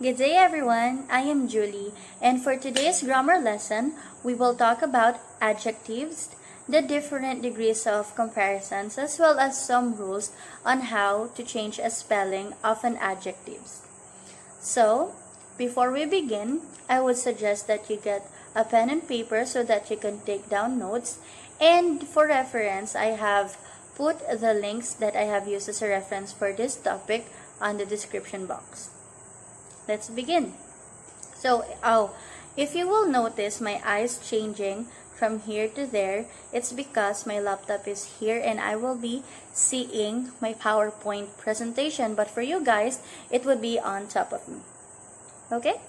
Good day everyone, I am Julie, and for today's grammar lesson, we will talk about adjectives, the different degrees of comparisons, as well as some rules on how to change a spelling of an adjective. So, before we begin, I would suggest that you get a pen and paper so that you can take down notes, and for reference, I have put the links that I have used as a reference for this topic on the description box. Let's begin. So, if you will notice my eyes changing from here to there, it's because my laptop is here and I will be seeing my PowerPoint presentation. But for you guys, it would be on top of me. Okay?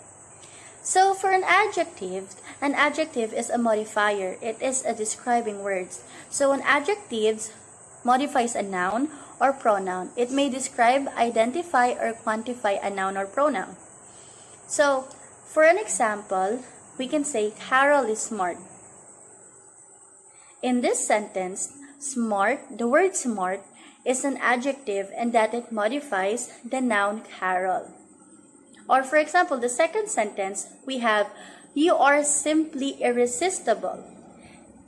So, for an adjective is a modifier. It is a describing words. So, an adjective modifies a noun or pronoun. It may describe, identify, or quantify a noun or pronoun. So, for an example, we can say Carol is smart. In this sentence, smart, the word smart, is an adjective and that it modifies the noun Carol. Or for example, the second sentence, we have, you are simply irresistible,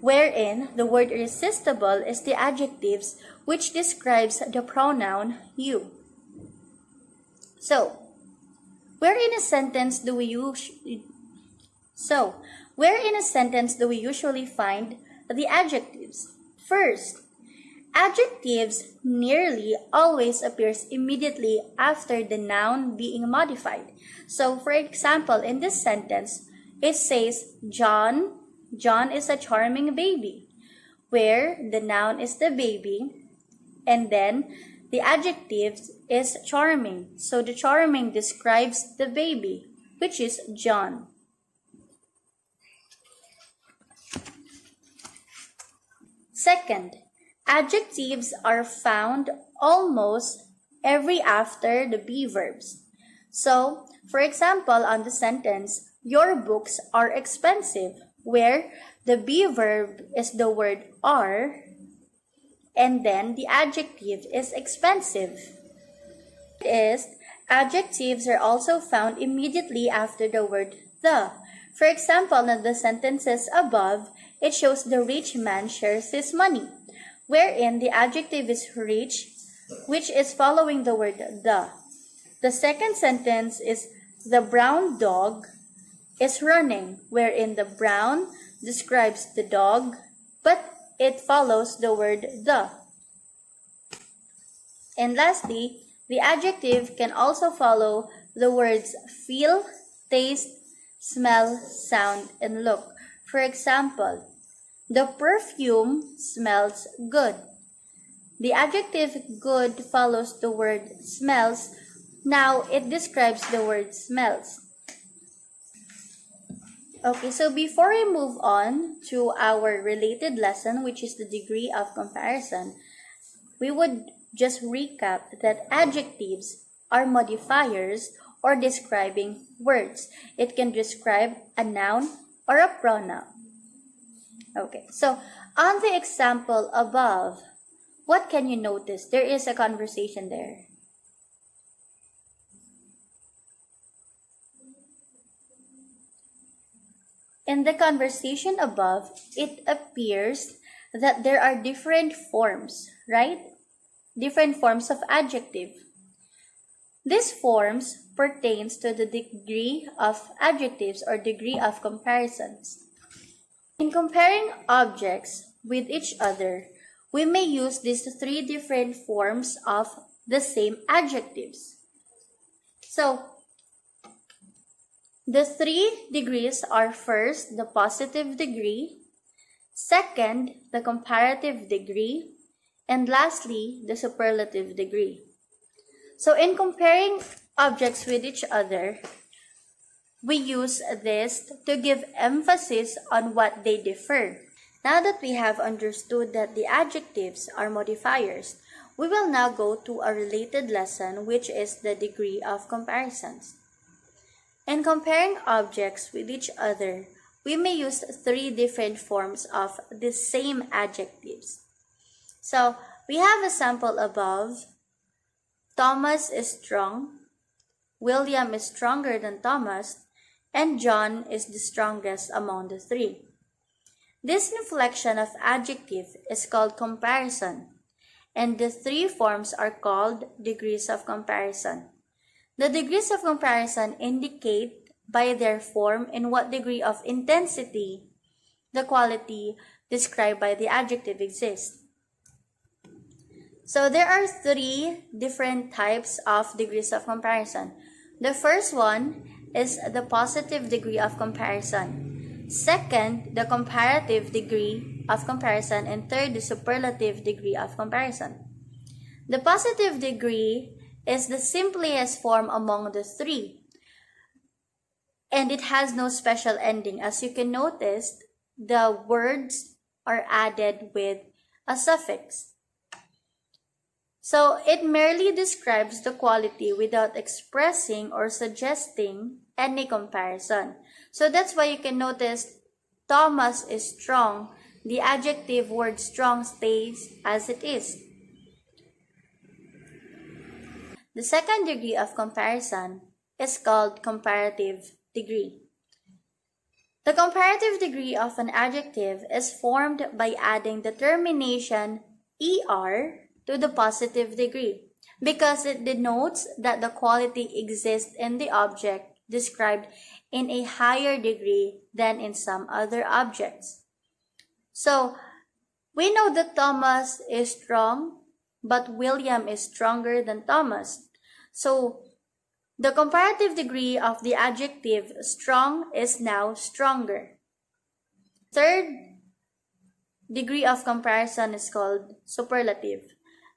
wherein the word irresistible is the adjectives which describes the pronoun you. So, where in a sentence do we usually find the adjectives? First, adjectives nearly always appears immediately after the noun being modified. So, for example, in this sentence, it says, John is a charming baby, where the noun is the baby, and then the adjective is charming. So, the charming describes the baby, which is John. Second, adjectives are found almost every after the be verbs. So, for example, on the sentence, your books are expensive, where the be verb is the word are, and then the adjective is expensive. Adjectives are also found immediately after the word the. For example, in the sentences above, it shows the rich man shares his money, wherein the adjective is rich, which is following the word the. The second sentence is the brown dog is running, wherein the brown describes the dog, but it follows the word the. And lastly, the adjective can also follow the words feel, taste, smell, sound, and look. For example, the perfume smells good. The adjective good follows the word smells. Now it describes the word smells. Okay, so before we move on to our related lesson, which is the degree of comparison, we would just recap that adjectives are modifiers or describing words. It can describe a noun or a pronoun. Okay, so on the example above, what can you notice? There is a conversation there. In the conversation above, it appears that there are different forms, right? Different forms of adjective. These forms pertains to the degree of adjectives or degree of comparisons. In comparing objects with each other, we may use these three different forms of the same adjectives. So, the three degrees are first, the positive degree, second, the comparative degree, and lastly, the superlative degree. So in comparing objects with each other, we use this to give emphasis on what they differ. Now that we have understood that the adjectives are modifiers, we will now go to a related lesson, which is the degree of comparisons. In comparing objects with each other, we may use three different forms of the same adjectives. So, we have a sample above. Thomas is strong, William is stronger than Thomas, and John is the strongest among the three. This inflection of adjective is called comparison, and the three forms are called degrees of comparison. The degrees of comparison indicate by their form in what degree of intensity the quality described by the adjective exists. So there are three different types of degrees of comparison. The first one is the positive degree of comparison. Second, the comparative degree of comparison. And third, the superlative degree of comparison. The positive degree is the simplest form among the three, and it has no special ending. As you can notice, the words are added with a suffix. So it merely describes the quality without expressing or suggesting any comparison. So that's why you can notice Thomas is strong. The adjective word strong stays as it is. The second degree of comparison is called comparative degree. The comparative degree of an adjective is formed by adding the termination er to the positive degree, because it denotes that the quality exists in the object described in a higher degree than in some other objects. So, we know that Thomas is strong, but William is stronger than Thomas. So, the comparative degree of the adjective strong is now stronger. Third degree of comparison is called superlative.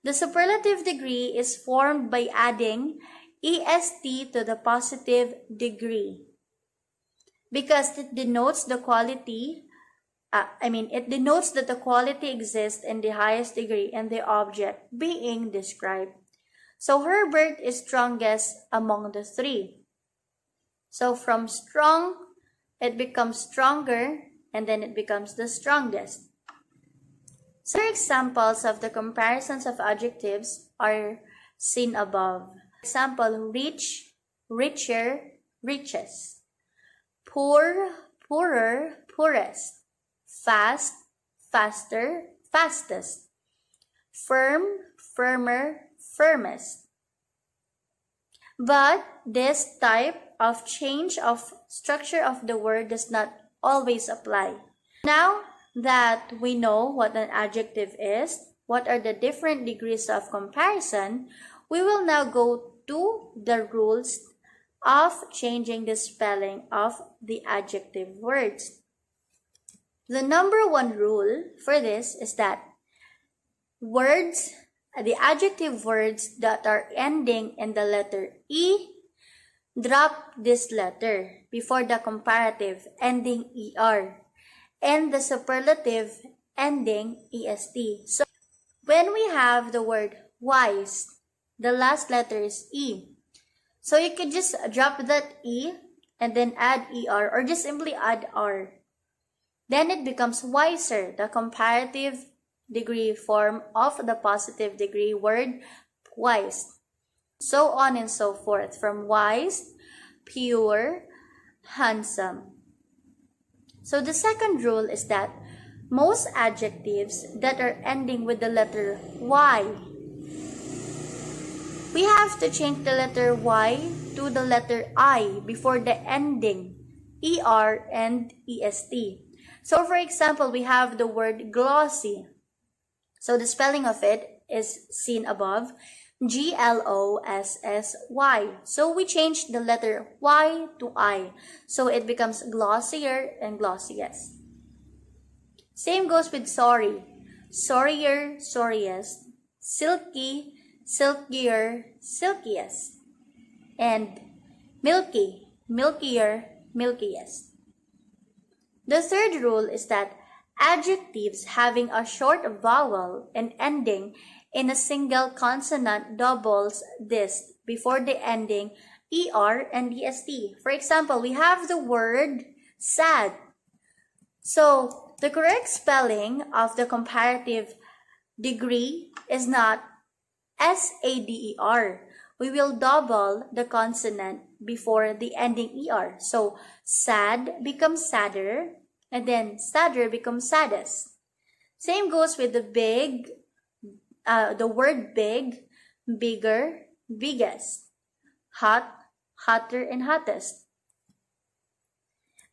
The superlative degree is formed by adding est to the positive degree, because it denotes the quality. It denotes that the quality exists in the highest degree in the object being described. So Herbert is strongest among the three. So from strong, it becomes stronger, and then it becomes the strongest. So examples of the comparisons of adjectives are seen above. Example, rich, richer, richest. Poor, poorer, poorest. Fast, faster, fastest. Firm, firmer, firmest. But this type of change of structure of the word does not always apply. Now that we know what an adjective is, what are the different degrees of comparison, we will now go to the rules of changing the spelling of the adjective words. The number one rule for this is that the adjective words that are ending in the letter E, drop this letter before the comparative ending ER and the superlative ending EST. So when we have the word wise, the last letter is E. So you could just drop that E and then add ER, or just simply add R. Then it becomes wiser, the comparative degree form of the positive degree word wise. So on and so forth, from wise, pure, handsome. So the second rule is that most adjectives that are ending with the letter Y, we have to change the letter Y to the letter I before the ending ER and EST. So for example, we have the word glossy. So the spelling of it is seen above, Glossy. So we change the letter Y to I. So it becomes glossier and glossiest. Same goes with sorry. Sorrier, sorriest. Silky, silkier, silkiest. And milky, milkier, milkiest. The third rule is that adjectives having a short vowel and ending in a single consonant doubles this before the ending ER and EST. For example, we have the word sad. So the correct spelling of the comparative degree is not SADER. We will double the consonant before the ending er. So sad becomes sadder, and then sadder becomes saddest. Same goes with the big, the word big, bigger, biggest, hot, hotter, and hottest.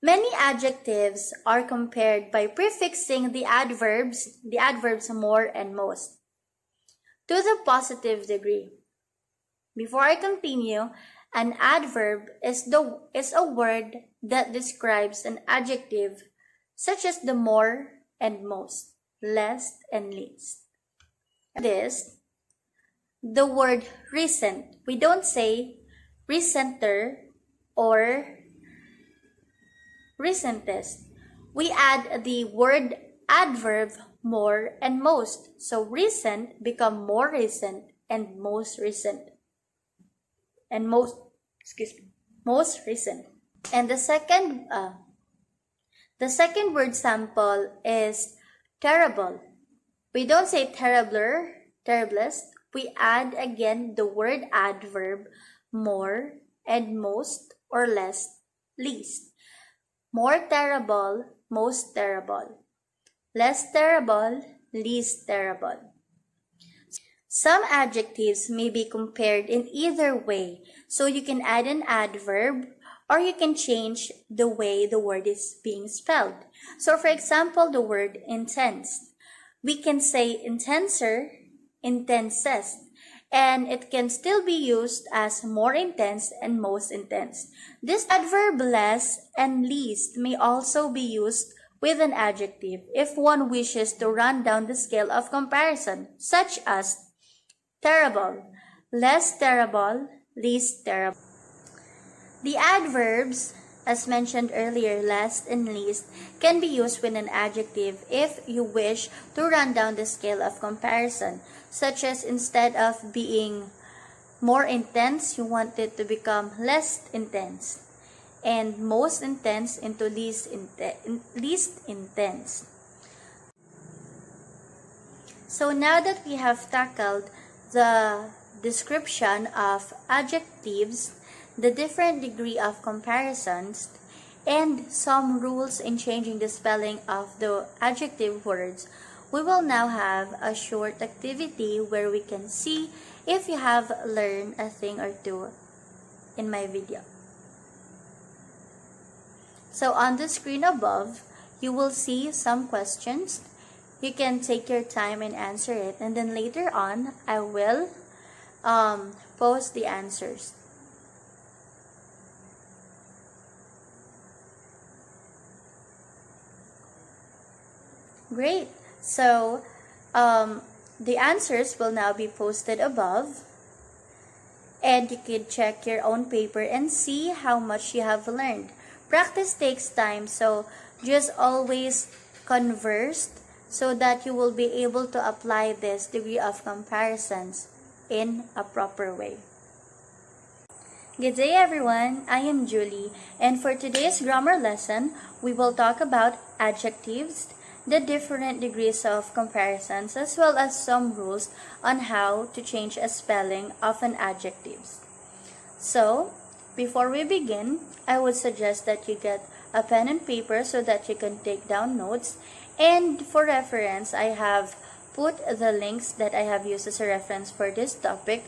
Many adjectives are compared by prefixing the adverbs more and most, to the positive degree. Before I continue, an adverb is a word that describes an adjective such as the more and most, less and least. This, the word recent. We don't say recenter or recentest. We add the word adverb more and most. So recent become more recent and most recent. And most recent. And the second word sample is terrible. We don't say terribler, terriblest. We add again the word adverb more and most or less, least. More terrible, most terrible. Less terrible, least terrible. Some adjectives may be compared in either way, so you can add an adverb or you can change the way the word is being spelled. So for example, the word intense. We can say intenser, intensest, and it can still be used as more intense and most intense. This adverb less and least may also be used with an adjective if one wishes to run down the scale of comparison, such as terrible, less terrible, least terrible. The adverbs, as mentioned earlier, less and least, can be used with an adjective if you wish to run down the scale of comparison, such as instead of being more intense, you want it to become less intense, and most intense into least intense. So now that we have tackled the description of adjectives, the different degree of comparisons, and some rules in changing the spelling of the adjective words, we will now have a short activity where we can see if you have learned a thing or two in my video. So on the screen above, you will see some questions. You can take your time and answer it, and then later on, I will post the answers. Great. So the answers will now be posted above, and you can check your own paper and see how much you have learned. Practice takes time, so just always converse so that you will be able to apply this degree of comparisons in a proper way. Good day everyone, I am Julie, and for today's grammar lesson, we will talk about adjectives, the different degrees of comparisons, as well as some rules on how to change a spelling of an adjective. So, before we begin, I would suggest that you get a pen and paper so that you can take down notes. And for reference, I have put the links that I have used as a reference for this topic